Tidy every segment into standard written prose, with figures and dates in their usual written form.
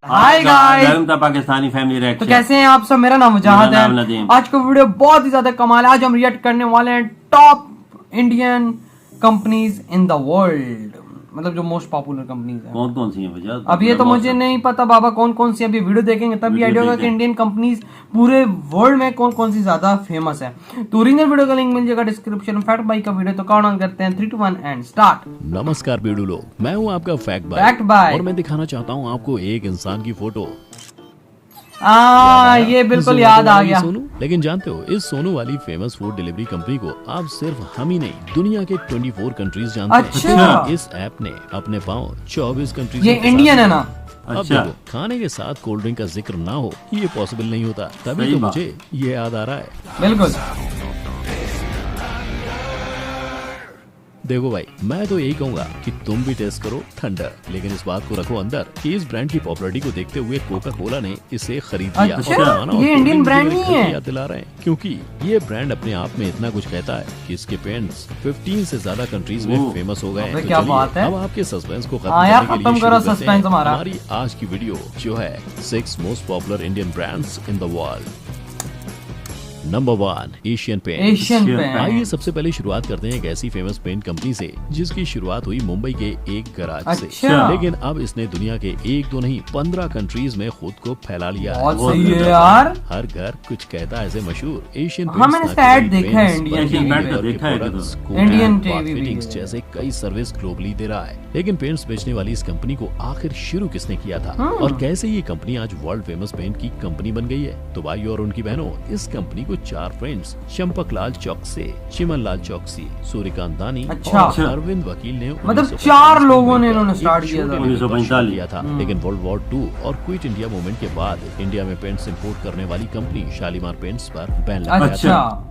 Hi guys, welcome to Pakistani family reaction. तो कैसे हैं आप सब। मेरा नाम मुजाहिद मेरा नाम है। नदीम। आज का वीडियो बहुत ही ज्यादा कमाल है। आज हम रिएक्ट करने वाले हैं top Indian companies in the world, मतलब जो मोस्ट पॉपुलर कंपनीज हैं। कौन कौन सी हैं भैया? अब ये तो मुझे नहीं पता बाबा कौन कौन सी। अभी वीडियो देखेंगे तब भी आइडिया होगा कि इंडियन कंपनीज पूरे वर्ल्ड में कौन कौन सी ज्यादा फेमस है। तो ओरिजिनल वीडियो का लिंक मिल जाएगा डिस्क्रिप्शन में। फैक्ट बाई का वीडियो तो काउंट ऑन करते हैं 3, 2, 1 एंड स्टार्ट। नमस्कार बेडू लोग, मैं हूं आपका फैक्ट Fact by। बाय और मैं दिखाना चाहता हूं आपको एक इंसान की फोटो। ये बिल्कुल याद आ गया। सोनू, लेकिन जानते हो इस सोनू वाली फेमस फूड डिलीवरी कंपनी को अब सिर्फ हम ही नहीं, दुनिया के 24 कंट्रीज जानते अच्छा। हैं। इस ऐप ने अपने पाँव 24 कंट्रीज। ये इंडियन है ना? अब अच्छा। देखो, खाने के साथ कोल्ड ड्रिंक का जिक्र ना हो ये पॉसिबल नहीं होता। तभी सही तो बात। मुझे ये याद आ रहा है। बिल्कुल। देखो भाई, मैं तो यही कहूंगा कि तुम भी टेस्ट करो थंडर, लेकिन इस बात को रखो अंदर कि इस ब्रांड की पॉपुलैरिटी को देखते हुए कोका कोला ने इसे खरीद लिया। अच्छा, और मानो ये इंडियन कोल्ड ब्रांड ड्रिंक नहीं है। याद दिला रहे हैं, क्योंकि ये ब्रांड अपने आप में इतना कुछ कहता है कि इसके पेंट्स 15 से ज्यादा कंट्रीज में ओह। फेमस हो गए हैं। अबे तो क्या चलिए, बात है। अब आपके सस्पेंस को हाँ यार, करने के खत्म लिए करो शुरू करते सस्पेंस हैं हमारा। हमारी आज की वीडियो, जो है 6 most popular Indian brands in the world. Number 1, Asian paint. Asian Asian paint. आइए सबसे पहले शुरुआत करते हैं एक ऐसी फेमस पेंट कंपनी से जिसकी शुरुआत हुई मुंबई के एक गराज से, अच्छा। लेकिन अब इसने दुनिया के 1, 2 नहीं 15 कंट्रीज में खुद को फैला लिया है। बहुत बहुत सही है ज्यादा। यार। हर घर कुछ कहता है ऐसे मशहूर एशियन हाँ, मैंने इसका ad देखा है इंडियन Asian टीवी पेंट पे। का देखा है इंडियन टीवी भी फिटिंग्स है। जैसे कई सर्विस ग्लोबली दे रहा है। लेकिन पेंट्स बेचने वाली इस कंपनी को आखिर शुरू किसने किया था और कैसे ये कंपनी आज वर्ल्ड फेमस पेंट की कंपनी बन गई है? तो भाई और उनकी बहनों, इस कंपनी को 4 फ्रेंड्स चंपक लाल चौकसी, चिमन लाल चौकसी, सूर्यकांत दानी अच्छा। और अरविंद वकील ने मतलब 1945 4 में लोगों ने मिलकर इन्होंने एक स्टार्ट किया छोटे था। लेवल पर शुरू 1945 किया था। लेकिन वर्ल्ड वॉर 2 और क्विट इंडिया मूवमेंट के बाद इंडिया में पेंट्स इंपोर्ट करने वाली कंपनी शालीमार पेंट्स पर बैन लग गया था, अच्छा।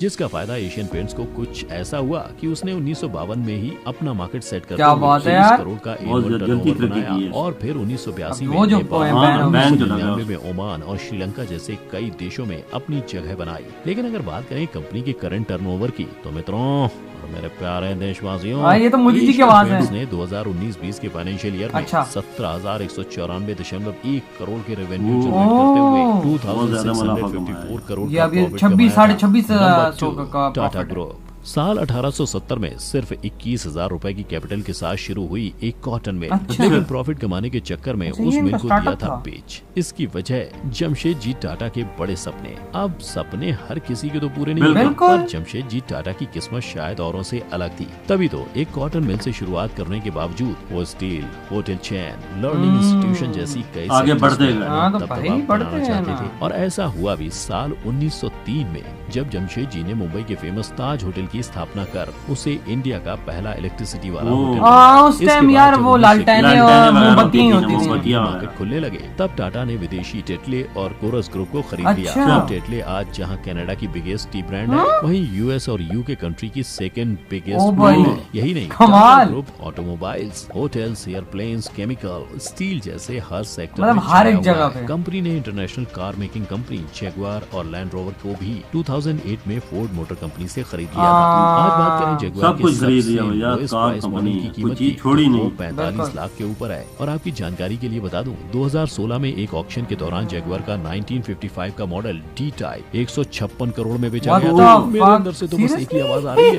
जिसका फायदा एशियन पेंट्स को कुछ ऐसा हुआ कि उसने 1952 में ही अपना मार्केट सेट करते क्या हुए बात है 30 यार। करोड़ का बहुत एनुअल जल्दी टर्नओवर तरक्की की बनाया। है। और फिर 1982 अब में वो जो नेपाल, बैन हाँ, हो बैन गया। जो लगा। 1999 में ओमान और श्रीलंका जैसे कई देशों में अपनी जगह बनाई। लेकिन अगर बात करें कंपनी के करंट टर्नओवर की, तो मित्रों और मेरे प्यारे देशवासियों, हाँ, ये तो मोदी जी की एशियन आवाज है। पेंट्स ने 2019-20 के फाइनेंशियल ईयर में अच्छा। 17,194.1 करोड़ के रेवेन्यू ओह। जनरेट करते हुए बहुत ज्यादा मुनाफा 2,654 करोड़ ये का अभी profit 26, कमाया था। 26.5 नंबर सौ 2, का टाटा profit है। ग्रुप साल 1870 में सिर्फ 21,000 रुपए की कैपिटल के साथ शुरू हुई एक कॉटन मिल। अच्छा। लेकिन प्रॉफिट कमाने के चक्कर में अच्छा, उस ये मिल इनका को दिया startup था था। बेच। इसकी वजह जमशेद जी टाटा के बड़े सपने। अब सपने हर किसी के तो पूरे नहीं होते, बिल्कुल। पर जमशेद जी टाटा की किस्मत शायद औरों से अलग थी। तभी तो एक कॉटन मिल से शुरुआत करने के बावजूद वो steel, hotel chain, learning institution जैसी कई आगे sectors बढ़ते में गए। हाँ, तो दबदबा भाई बढ़ते बनाना हैं चाहते ना। थे। और ऐसा हुआ भी साल 1903 में, जब जमशेद जी ने मुंबई के फेमस ताज होटल की स्थापना कर उसे इंडिया का पहला इलेक्ट्रिसिटी वाला ओह। होटल हाँ, उस इसके टाइम बाद यार जब वो 19 लालटेनें लालटेनें और वगैरह मोमबत्तियां ही होती थी, होती थी। मोमबत्तियां। मार्केट खुलने लगे, तब टाटा ने विदेशी टेटले और कोरस ग्रुप को खरीद लिया। अच्छा। अब टेटले आज जहां कनाडा की बिगेस्ट टी ब्रांड है, वहीं यूएस और यूके कंट्री की सेकंड ओ बिगेस्ट भाई। ब्रांड है। यही नहीं, कमाल। Tata group automobiles, hotels, airplanes, chemical, steel जैसे हर सेक्टर मतलब में हर एक छाया हुआ जगह है। पे। कंपनी ने international car making company Jaguar और लैंड रोवर को भी 2008 में फोर्ड मोटर कंपनी से खरीद लिया था। आज बात करें जगुआर सब के कुछ खरीद लिया सबसे भैया, lowest car price company model की है, कीमत कुछ चीज की, छोड़ी वो नहीं। 45 बिल्कुल। लाख के ऊपर है। और आपकी जानकारी के लिए बता दूं, 2016 में एक ऑक्शन के दौरान जगुआर का 1955 का मॉडल डी टाइप 156 करोड़ में बेचा What गया the था। fuck? मेरे अंदर से तो बस एक ही आवाज आ रही है,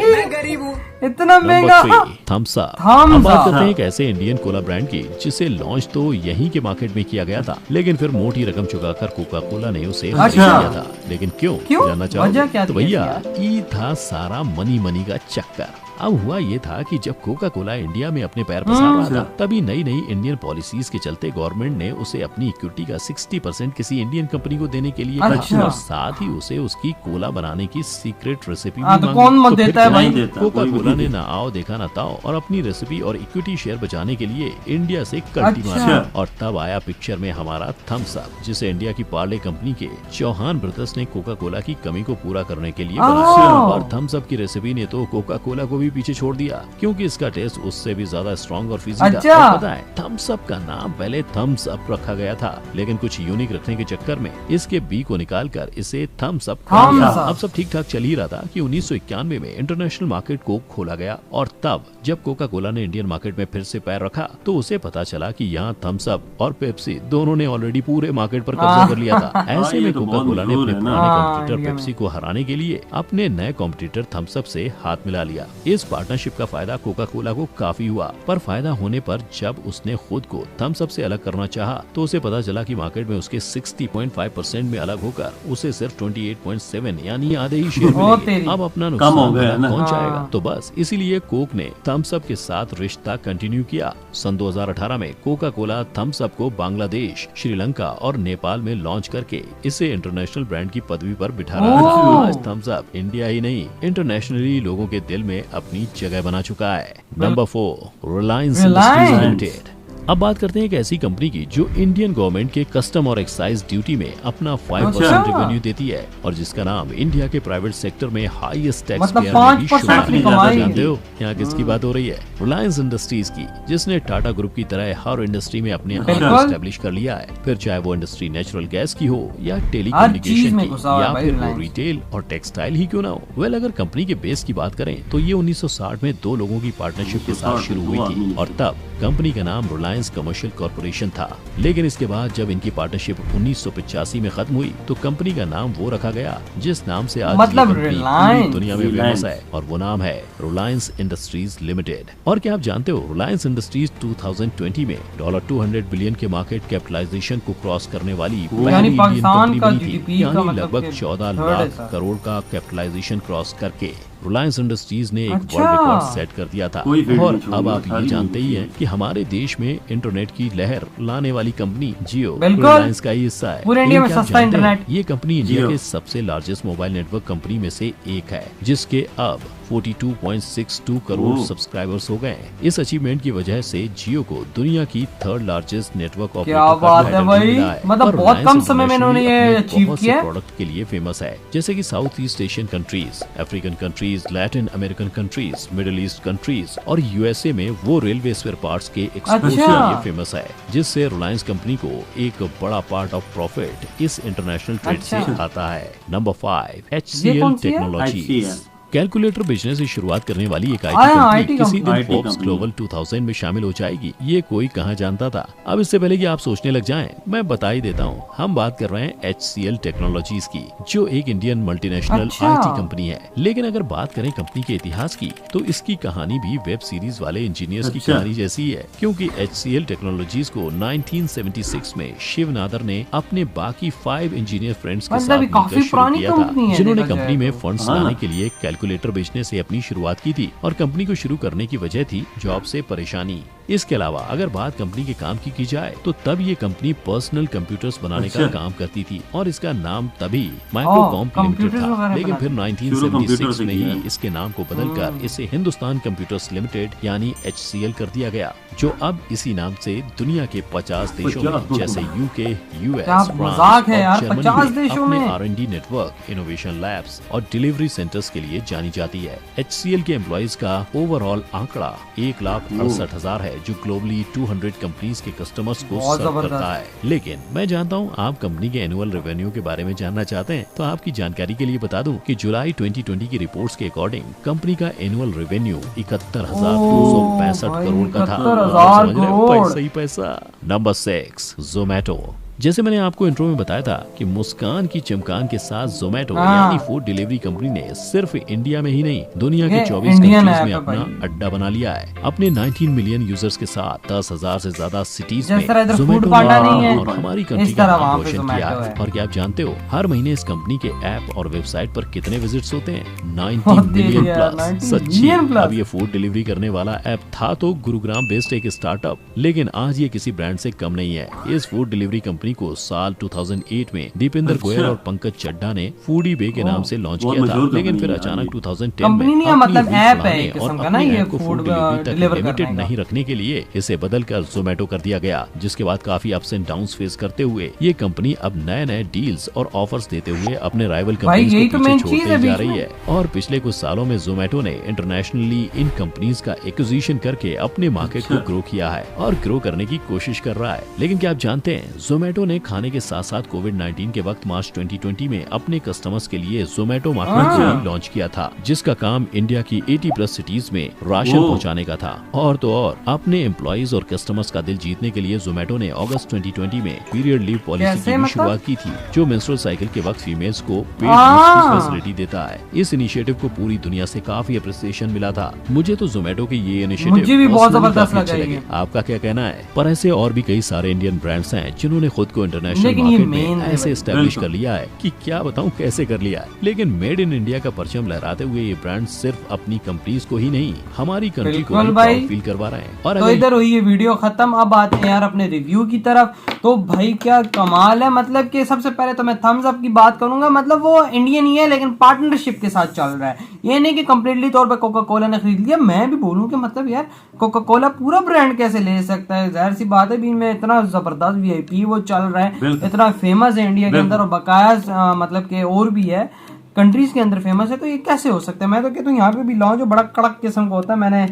इतना महंगा। Thums up. Thumbs अब बात up। करते हैं एक ऐसे इंडियन कोला ब्रांड की जिसे लॉन्च तो यहीं के मार्केट में किया गया था, लेकिन फिर मोटी रकम चुकाकर कोका कोला ने उसे खरीद अच्छा। लिया था। लेकिन क्यों जानना वजह चाहो? क्या तो थी भैया यार? ये था सारा मनी का चक्कर। अब हुआ ये था कि जब कोका कोला इंडिया में अपने पैर पसार रहा था, तभी नई नई इंडियन पॉलिसीज के चलते गवर्नमेंट ने उसे अपनी इक्विटी का 60% किसी इंडियन कंपनी को देने के लिए कहा। अच्छा। और साथ ही उसे उसकी कोला बनाने की सीक्रेट रेसिपी भी हाँ, तो मांगी। कौन मत फिर देता है क्या? भाई? नहीं देता, कोका कोई भी कोला नहीं ने ना आओ देखा ना ताओ और अपनी रेसिपी और इक्विटी शेयर बचाने के लिए इंडिया से कल्टी अच्छा। मारा। और तब आया पिक्चर में हमारा थम्स अप, जिसे इंडिया की पार्ले कंपनी के चौहान ब्रदर्स ने कोका कोला की कमी को पूरा करने के लिए ओह। बनाया और थम्स अप की रेसिपी ने तो कोका कोला को भी पीछे छोड़ दिया, क्योंकि इसका टेस्ट उससे भी ज्यादा स्ट्रॉन्ग और फिजी था। अच्छा। और पता है, थम्स अप का नाम पहले थम्स अप रखा गया था, लेकिन कुछ यूनिक रखने के चक्कर में इसके बी को निकालकर इसे थम्स अप कर Thumbs दिया। up। अब सब ठीक ठाक चल ही रहा था कि 1991 में इंटरनेशनल मार्केट को खोला गया, और तब जब कोका कोला ने इंडियन मार्केट में फिर से पैर रखा तो उसे पता चला कि यहाँ थम्स अप और पेप्सी दोनों ने ऑलरेडी पूरे मार्केट पर कब्जा कर लिया था। ऐसे ये में तो कोका बहुत कोला ने मशहूर अपने है ना। पुराने हाँ, कॉम्पिटिटर इंडिया में। पेप्सी को हराने के लिए अपने नए कॉम्पिटिटर थम्स अप से हाथ मिला लिया। इस पार्टनरशिप का फायदा कोका कोला को काफी हुआ, पर फायदा होने पर जब उसने खुद को थम्स अप से अलग करना चाहा तो उसे पता चला कि मार्केट में उसके 60.5% में अलग होकर उसे सिर्फ 28.7 यानी आधे ही शेयर ओ मिलेंगे। तेरी। अब अपना कम नुकसान हो गया भला ना। कौन हाँ। चाहेगा? तो बस इसीलिए कोक ने थम्स अप के साथ रिश्ता कंटिन्यू किया। सन 2018 में कोका कोला थम्स अप को बांग्लादेश, श्रीलंका और नेपाल में लॉन्च करके इसे इंटरनेशनल ब्रांड की पदवी पर बिठा रहा है। ओह। आज थम्स अप इंडिया ही नहीं, इंटरनेशनली लोगों के दिल में अपनी जगह बना चुका है। Number 4, Reliance industries limited. अब बात करते हैं एक ऐसी कंपनी की जो इंडियन गवर्नमेंट के कस्टम और एक्साइज ड्यूटी में अपना 5% अच्छा। रेवेन्यू देती है, और जिसका नाम इंडिया के प्राइवेट सेक्टर में हाईएस्ट टैक्स मतलब पेयर में भी 5% शुमार अपनी है। कमाई। जानते हो यहाँ किसकी बात हो रही है? रिलायंस इंडस्ट्रीज की, जिसने टाटा ग्रुप की तरह हर इंडस्ट्री में अपने आप बिल्कुल। को एस्टेब्लिश कर लिया है, फिर चाहे वो इंडस्ट्री नेचुरल गैस की हो या चीज टेलीकम्युनिकेशन में की घुसा हुआ है या भाई फिर वो रिलायंस। रिटेल और टेक्सटाइल ही क्यों ना हो। वेल, अगर कंपनी के बेस की बात करें तो ये 1960 में 2 लोगों की पार्टनरशिप के साथ शुरू हुई थी, और तब कंपनी का नाम रिलायंस कमर्शियल कॉर्पोरेशन था। लेकिन इसके बाद जब इनकी पार्टनरशिप 1985 में खत्म हुई तो कंपनी का नाम वो रखा गया जिस नाम से आज मतलब ये कंपनी पूरी रिलायंस। दुनिया में फेमस रिलायंस। है, और वो नाम है रिलायंस इंडस्ट्रीज लिमिटेड। और क्या आप जानते हो, रिलायंस इंडस्ट्रीज 2020 में $200 बिलियन के मार्केट कैपिटलाइजेशन को क्रॉस करने वाली यानी पहली इंडियन पाकिस्तान कंपनी का बनी थी। GDP का यानी मतलब लगभग कि 14 third है लाख सर। करोड़ का कैपिटलाइजेशन क्रॉस करके रिलायंस इंडस्ट्रीज ने एक अच्छा। वर्ल्ड रिकॉर्ड सेट कर दिया था। कोई फील्ड और नहीं छोड़ी, अब आप सारी ये जानते ही होती हैं कि हमारे देश में इंटरनेट की लहर लाने वाली कंपनी जियो बिल्कुल। रिलायंस का ही हिस्सा है। पूरे इंडिया में लेकिन क्या आप सस्ता जानते हैं, इंटरनेट। ये कंपनी इंडिया जियो। के सबसे लार्जेस्ट मोबाइल नेटवर्क कंपनी में से एक है, जिसके अब 42.62 करोड़ ओह। सब्सक्राइबर्स हो गए हैं। इस अचीवमेंट की वजह से जियो को दुनिया की 3rd लार्जेस्ट नेटवर्क ऑपरेटर क्या का बात है टाइटल भाई, मिला है। मतलब और बहुत रिलायंस कम समय में इन्होंने ये इंटरनेशनली अपने achieve बहुत से किया है। प्रोडक्ट के लिए फेमस है, जैसे कि south east Asian countries, African countries, Latin American countries, middle east countries और यूएसए में वो रेलवे स्पेयर पार्ट्स के एक्सपोर्ट के अच्छा। लिए फेमस है, जिससे रिलायंस कंपनी को एक बड़ा पार्ट ऑफ प्रॉफिट इस इंटरनेशनल ट्रेड से अच्छा। आता है। नंबर 5, ये HCL कौन सी है? टेक्नोलॉजीज। HCL। कैलकुलेटर बिजनेस से शुरुआत करने वाली एक हाँ, आईटी IT कंपनी किसी दिन कंपनी। फोर्ब्स ग्लोबल 2000 में शामिल हो जाएगी, ये कोई कहाँ जानता था। अब इससे पहले कि आप सोचने लग जाएं, मैं बता ही देता हूँ, हम बात कर रहे हैं HCL टेक्नोलॉजीज की, जो एक इंडियन मल्टीनेशनल अच्छा। आईटी कंपनी है। लेकिन अगर बात करें कंपनी के इतिहास की, तो इसकी कहानी भी वेब सीरीज वाले इंजीनियर्स की अच्छा। कहानी जैसी है, क्योंकि HCL टेक्नोलॉजीज को 1976 में शिव नादर ने अपने बाकी 5 इंजीनियर फ्रेंड्स के मतलब साथ ये काफी मिलकर शुरू पुरानी किया था, कंपनी है जिन्होंने देखा कंपनी जाए में तो। फंड्स हाँ। लाने के लिए कैलकुलेटर बेचने से अपनी शुरुआत की थी, और कंपनी को शुरू करने की वजह थी जॉब से परेशानी। इसके अलावा अगर बात कंपनी के काम की जाए तो तब ये कंपनी पर्सनल कंप्यूटर्स बनाने का अच्छा। काम करती थी, और इसका नाम तभी माइक्रोकॉम्प लिमिटेड कंप्यूटर्स था। वगैरह लेकिन फिर बनाते शुरू कंप्यूटर 1976 से में किया ही है। इसके नाम को बदलकर इसे हिंदुस्तान कंप्यूटर्स लिमिटेड यानी HCL कर दिया गया, जो अब इसी नाम से दुनिया के 50 देशों में 50 जैसे यूके, यूएस, क्या मजाक है यार, 50 देशों में। R&D नेटवर्क, इनोवेशन लैब्स और डिलीवरी सेंटर्स के लिए जानी जाती है। HCL के एम्प्लॉइज का ओवरऑल आंकड़ा 1,68,000 है, जो ग्लोबली 200 कंपनीज के कस्टमर्स को बहुत सर्व जबरदस्त। करता है। लेकिन मैं जानता हूँ आप कंपनी के एनुअल रेवेन्यू के बारे में जानना चाहते हैं, तो आपकी जानकारी के लिए बता दूं कि जुलाई 2020 की रिपोर्ट्स के अकॉर्डिंग कंपनी का एनुअल रेवेन्यू 71,265 भाई, करोड़ का था। 71,000 समझ रहे हो? करोड़। पैसा ही पैसा। नंबर 6, जोमैटो। जैसे मैंने आपको इंट्रो में बताया था कि मुस्कान की चमकान के साथ जोमैटो हाँ। यानी फूड डिलीवरी कंपनी ने सिर्फ इंडिया में ही नहीं, दुनिया के ये 24 इंडियन कंट्रीज ऐप में है अपना भाई। अड्डा बना लिया है। अपने 19 मिलियन यूजर्स के साथ 10,000 से ज्यादा सिटीज जिस में तरह इधर Zomato फूड पांडा ने नहीं है, और हमारी इस कंट्री का तरह नाम वहाँ पे रोशन Zomato किया है। है। और क्या आप जानते हो, हर महीने इस कंपनी के ऐप और वेबसाइट पर कितने विजिट्स होते हैं? 90 बहुत तेज मिलियन है यार, प्लस। 90 सच्ची। Million plus. अब ये फूड डिलीवरी करने वाला ऐप था तो गुरुग्राम बेस्ड एक स्टार्टअप, लेकिन आज ये किसी ब्रांड से कम नहीं है। इस फूड डिलीवरी कंपनी कंपनी को साल 2008 में दीपेंद्र गोयल और पंकज चड्ढा ने फूडी बे के नाम से लॉन्च बहुत किया था, मशहूर लेकिन कंपनी फिर है, अचानक हाँ 2010 कंपनी नहीं है, अपनी मतलब रीच ऐप है बढ़ाने एक और किस्म का अपने ना, ये ऐप को फूड फूड डिलीवरी तक डिलीवर लिमिटेड करने का। नहीं रखने के लिए इसे बदलकर जोमेटो कर दिया गया, जिसके बाद काफी अप्स एंड डाउन्स फेस करते हुए ये कंपनी अब नए नए डील्स और ऑफर्स देते हुए अपने राइवल कंपनीज यही को तो पीछे main चीज छोड़ते है जा बीच रही में। है। और पिछले कुछ सालों में जोमेटो ने इंटरनेशनली इन कंपनीज का एक्विजिशन करके अपने मार्केट को ग्रो किया है और ग्रो करने की कोशिश कर रहा है। लेकिन क्या आप जानते हैं, जोमेटो ने खाने के साथ साथ कोविड-19 के वक्त मार्च 2020 में अपने कस्टमर्स के लिए जोमेटो मार्केट को भी लॉन्च किया था, जिसका काम इंडिया की 80+ सिटीज में राशन पहुंचाने का था। और तो और अपने एम्प्लॉइज और कस्टमर्स का दिल जीतने के लिए जोमेटो ने अगस्त 2020 में पीरियड लीव पॉलिसी कैसे की भी मतलब? शुरुआत की थी, जो मेंस्ट्रुअल साइकिल के वक्त फीमेल्स को पेड हाँ। लीव की फैसिलिटी देता है। इस इनिशिएटिव को पूरी दुनिया से काफी अप्रिसिएशन मिला था। मुझे तो जोमेटो के ये इनिशिएटिव मुझे भी बहुत personally जबरदस्त काफी अच्छे लगा लगे। ये। आपका क्या कहना है? पर ऐसे और भी कई सारे इंडियन ब्रांड्स हैं जिन्होंने खुद को इंटरनेशनल लेकिन ये मार्केट main में है ऐसे भाई। एस्टेब्लिश कर बिल्कुल। लिया है कि क्या बताऊं कैसे कर लिया है। लेकिन मेड इन इंडिया का परचम लहराते हुए ये ब्रांड सिर्फ अपनी कंपनीज को ही नहीं, हमारी कंट्री को बिल्कुल भी भाई। प्राउड फील करवा रहे हैं। और तो अगर इधर हुई ये वीडियो खत्म। अब आते हैं यार अपने रिव्यू की तरफ। तो भाई क्या कमाल है, मतलब कि सबसे पहले तो मैं थम्स अप की बात करूंगा। मतलब वो इंडियन ही है लेकिन पार्टनरशिप के साथ चल रहा है, ये नहीं कि कंप्लीटली तौर पे कोका कोला ने खरीद लिया। मैं भी बोलूं कि मतलब यार कोका कोला पूरा ब्रांड कैसे ले सकता है, जाहिर सी बात है भी में इतना जबरदस्त वीआईपी वो चल रहा है, बिल्कुल। इतना फेमस है इंडिया के अंदर और बकाया मतलब कि और भी है कंट्रीज के अंदर फेमस है, तो ये कैसे हो सकता है। मैं तो कहता हूँ यहाँ पे भी लाओ, जो बड़ा कड़क किस्म का होता है। मैंने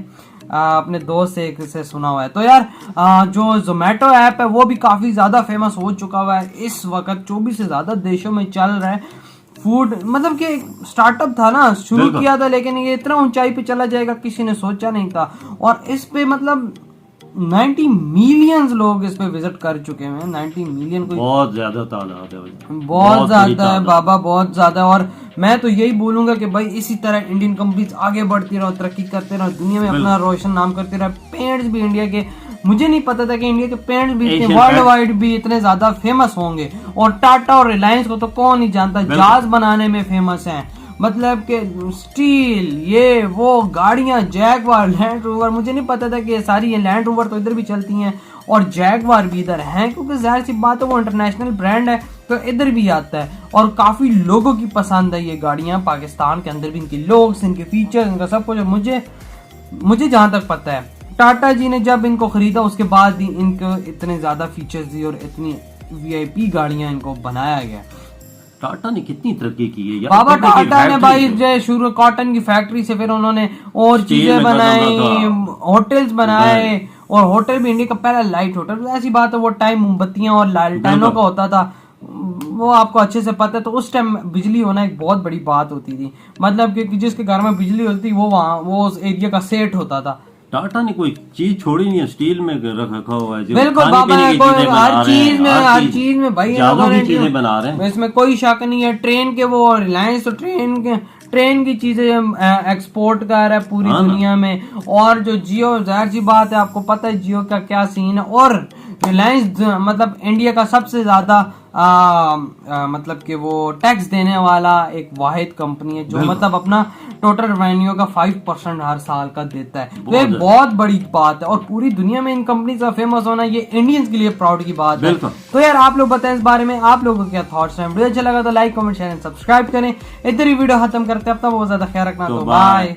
अपने दोस्त से एक से सुना हुआ है। तो यार जो जोमेटो ऐप है वो भी काफी ज्यादा फेमस हो चुका हुआ है, इस वक्त 24 से ज्यादा देशों में चल रहा है। फूड मतलब कि स्टार्टअप था ना, शुरू बिल्कुल। किया था, लेकिन ये इतना ऊंचाई पे चला जाएगा किसी ने सोचा नहीं था। और इस पे मतलब 90 मिलियंस लोग इस पे विजिट कर चुके हैं। 90 मिलियन कोई बहुत ज्यादा तादाद है भाई, बहुत बड़ी ज्यादा है तादाद। बाबा, बहुत ज्यादा। और मैं तो यही बोलूंगा कि भाई इसी तरह इंडियन कंपनीज आगे बढ़ती रहो, तरक्की करते रहो, दुनिया में अपना रोशन नाम करते रहो। पेंट्स भी इंडिया के, मुझे नहीं पता था कि इंडिया के पेंट्स भी इतने Asian वर्ल्ड paints। वाइड भी इतने ज्यादा फेमस होंगे। और टाटा और रिलायंस को तो कौन नहीं जानता, जहाज बनाने में फेमस है। मतलब कि स्टील, ये वो गाड़ियां, जैगवार, लैंड रोवर, मुझे नहीं पता था कि ये सारी, ये लैंड रोवर तो इधर भी चलती हैं और जैगवार भी इधर हैं, क्योंकि जाहिर सी बात है वो इंटरनेशनल ब्रांड है तो इधर भी आता है। और काफी लोगों की पसंद है ये गाड़ियां, पाकिस्तान के अंदर भी इनके लुक्स, इनके फीचर्स, इनका सब कुछ। मुझे जहां तक पता है टाटा जी ने जब इनको खरीदा उसके बाद ही इनको इतने ज्यादा फीचर्स दिए और इतनी वीआईपी गाड़ियां इनको बनाया गया। टाटा ने कितनी तरक्की की है यार, बाबा टाटा की टाटा ने फैक्ट्री भाई है। जो शुरू कॉटन की फैक्ट्री से फिर उन्होंने और स्टील चीजें में बनाई, करना होटल्स बनाए। और होटल भी इंडिया का पहला लाइट होटल, ऐसी बात है वो टाइम मोमबत्तियां और लालटेनों बिल्कुल। का होता था, वो आपको अच्छे से पता है। तो उस टाइम बिजली होना एक बहुत बड़ी बात होती थी, मतलब कि जिसके घर में बिजली होती थी वो वहाँ वो उस एरिया का सेट होता था। टाटा ने कोई चीज छोड़ी नहीं है, स्टील में रखा हुआ है। जो बिल्कुल खाने बाबा, पीने की कोई चीजें बना हर रहे चीज हैं, में, हर चीज में भाई जादू इन्होंने की चीजें बना रहे हैं। इसमें कोई शक नहीं है। ट्रेन के वो रिलायंस तो ट्रेन की चीजें एक्सपोर्ट कर रहा है पूरी हाँ ना। दुनिया में। और जो जियो, जाहिर सी बात है आपको पता है जियो का क्या सीन है। और रिलायंस मतलब इंडिया का सबसे ज्यादा मतलब कि वो टैक्स देने वाला एक वाहिद कंपनी है जो मतलब अपना टोटल रेवेन्यू का 5% हर साल का देता है। तो ये बहुत बड़ी बात है और पूरी दुनिया में इन कंपनी का फेमस होना ये इंडियंस के लिए प्राउड की बात है। तो यार आप लोग बताएं इस बारे में, आप लोगों के क्या थॉट्स हैं। वीडियो अच्छा लगा तो like comment share and subscribe करें। इधर ही वीडियो खत्म करते हैं, अब तक बहुत ज्यादा ख्याल रखना, तो बाय।